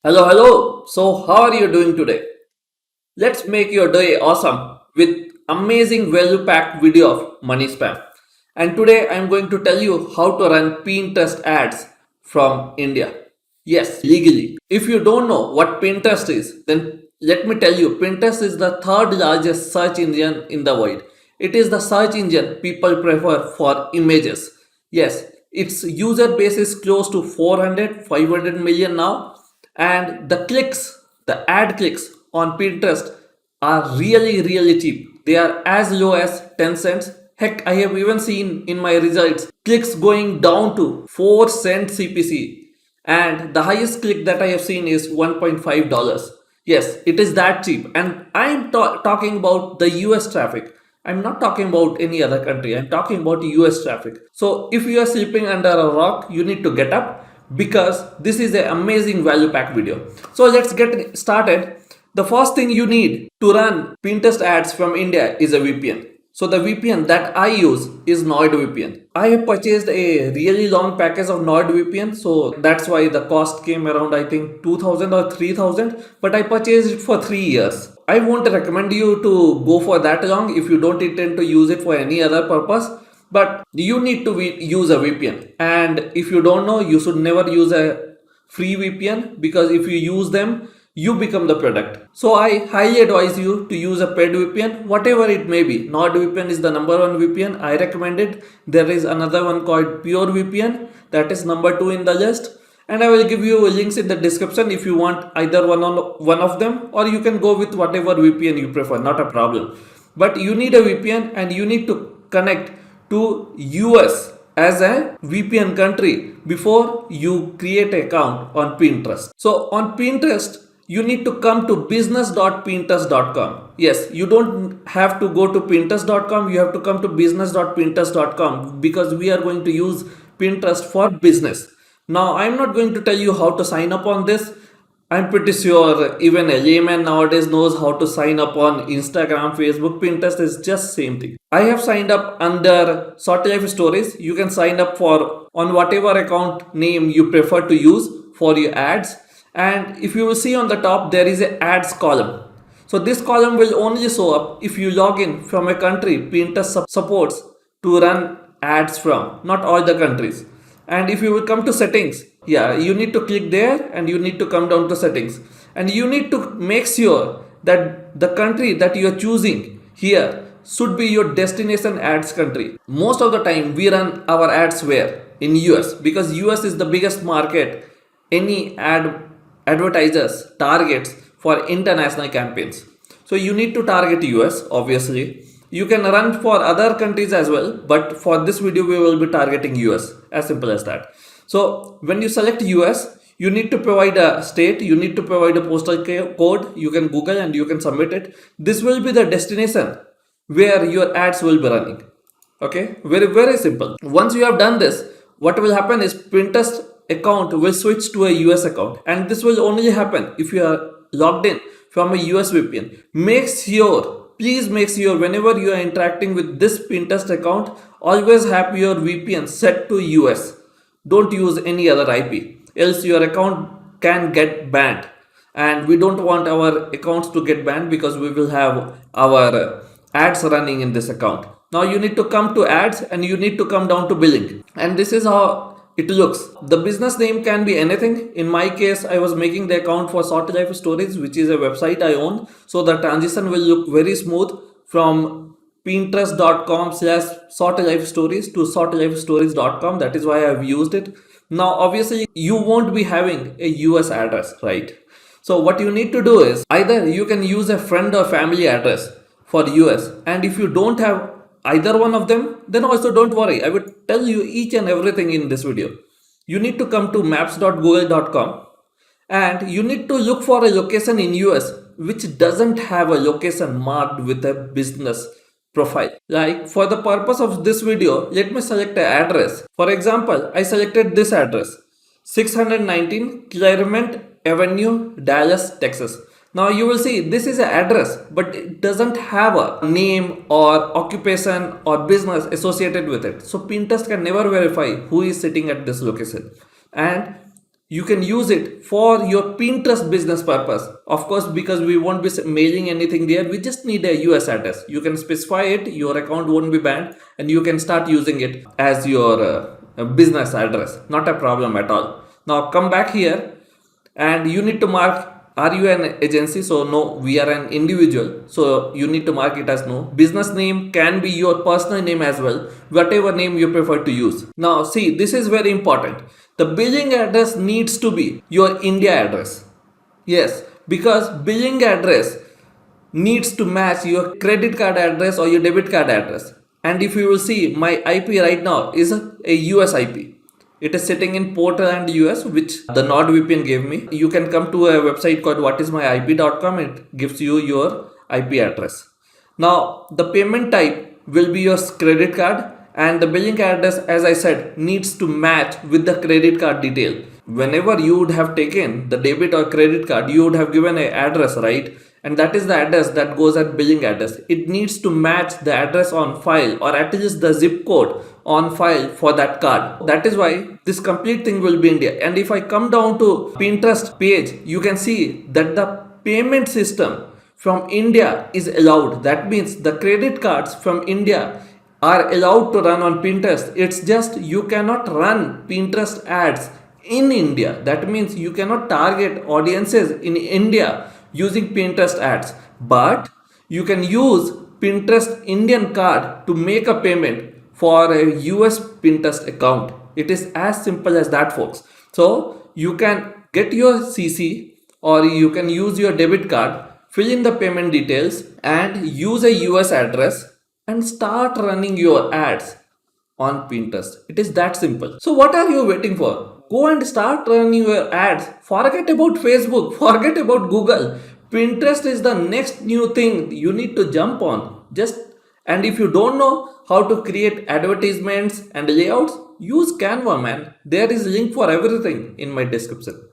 Hello, hello. So, how are you doing today? Let's make your day awesome with amazing value packed video of money spam. And today I'm going to tell you how to run Pinterest ads from India. Yes, legally. If you don't know what Pinterest is, then let me tell you Pinterest is the third largest search engine in the world. It is the search engine people prefer for images. Yes, its user base is close to 400, 500 million now, and the ad clicks on Pinterest are really cheap. They are as low as 10 cents. Heck, I have even seen in my results clicks going down to 4 cent CPC, and the highest click that I have seen is $1.5. Yes, it is that cheap, and I'm talking about the US traffic. I'm not talking about any other country. I'm talking about US traffic. So if you are sleeping under a rock, you need to get up because this is an amazing value pack video. So let's get started. The first thing you need to run Pinterest ads from India is a VPN. So the VPN that I use is NordVPN. I have purchased a really long package of NordVPN, so that's why the cost came around I think 2000 or 3000, but I purchased it for 3 years. I won't recommend you to go for that long if you don't intend to use it for any other purpose, but you need to use a VPN. And if you don't know, you should never use a free VPN because if you use them, you become the product. So I highly advise you to use a paid VPN, whatever it may be. NordVPN is the number one VPN. I recommend it. There is another one called Pure VPN that is number two in the list. And I will give you links in the description if you want either one of them, or you can go with whatever VPN you prefer, not a problem. But you need a VPN and you need to connect to US as a VPN country before you create an account on Pinterest. So on Pinterest, you need to come to business.pinterest.com. Yes, you don't have to go to pinterest.com, you have to come to business.pinterest.com because we are going to use Pinterest for business. Now, I'm not going to tell you how to sign up on this. I'm pretty sure even a layman nowadays knows how to sign up on Instagram, Facebook, Pinterest is just same thing. I have signed up under Sort Life Stories. You can sign up for on whatever account name you prefer to use for your ads. And if you will see on the top, there is a ads column. So this column will only show up if you log in from a country Pinterest supports to run ads from, not all the countries. And if you will come to settings, yeah, you need to click there and you need to come down to settings, and you need to make sure that the country that you are choosing here should be your destination ads country. Most of the time we run our ads where? In US, because US is the biggest market any advertisers targets for international campaigns. So you need to target US obviously. You can run for other countries as well, but for this video we will be targeting US, as simple as that. So when you select US, you need to provide a state, you need to provide a postal code, you can Google and you can submit it. This will be the destination where your ads will be running. Okay, very simple. Once you have done this, what will happen is Pinterest account will switch to a US account, and this will only happen if you are logged in from a US VPN. Please make sure whenever you are interacting with this Pinterest account, always have your VPN set to US. Don't use any other IP, else your account can get banned. And we don't want our accounts to get banned because we will have our ads running in this account. Now you need to come to ads and you need to come down to billing. And this is how it looks. The business name can be anything. In my case, I was making the account for Sort Life Stories, which is a website I own. So the transition will look very smooth from pinterest.com/sortlifestories to sortlifestories.com. That is why I've used it. Now, obviously, you won't be having a US address, right? So what you need to do is either you can use a friend or family address for US, and if you don't have either one of them, then also don't worry. I would tell you each and everything in this video. You need to come to maps.google.com and you need to look for a location in US which doesn't have a location marked with a business profile. Like for the purpose of this video, let me select an address. For example, I selected this address, 619 Claremont Avenue, Dallas, Texas. Now you will see this is an address, but it doesn't have a name or occupation or business associated with it. So Pinterest can never verify who is sitting at this location. And you can use it for your Pinterest business purpose. Of course, because we won't be mailing anything there, we just need a US address. You can specify it, your account won't be banned, and you can start using it as your business address. Not a problem at all. Now come back here, and you need to mark, are you an agency? So no, we are an individual, so you need to mark it as no. Business name can be your personal name as well, whatever name you prefer to use. Now see, this is very important. The billing address needs to be your India address. Yes, because billing address needs to match your credit card address or your debit card address. And if you will see, my IP right now is a US IP. It is sitting in Portland, US, which the NordVPN gave me. You can come to a website called whatismyip.com. It gives you your IP address. Now, the payment type will be your credit card, and the billing address, as I said, needs to match with the credit card detail. Whenever you would have taken the debit or credit card, you would have given an address, right? And that is the address that goes at billing address. It needs to match the address on file, or at least the zip code on file for that card. That is why this complete thing will be India. And if I come down to Pinterest page, you can see that the payment system from India is allowed. That means the credit cards from India are allowed to run on Pinterest. It's just you cannot run Pinterest ads in India. That means you cannot target audiences in India using Pinterest ads. But you can use Pinterest Indian card to make a payment for a US Pinterest account. It is as simple as that, folks. So you can get your CC, or you can use your debit card, fill in the payment details, and use a US address and start running your ads on Pinterest. It is that simple. So what are you waiting for? Go and start running your ads. Forget about Facebook, forget about Google. Pinterest is the next new thing you need to jump on. And if you don't know how to create advertisements and layouts, use Canva, man. There is link for everything in my description.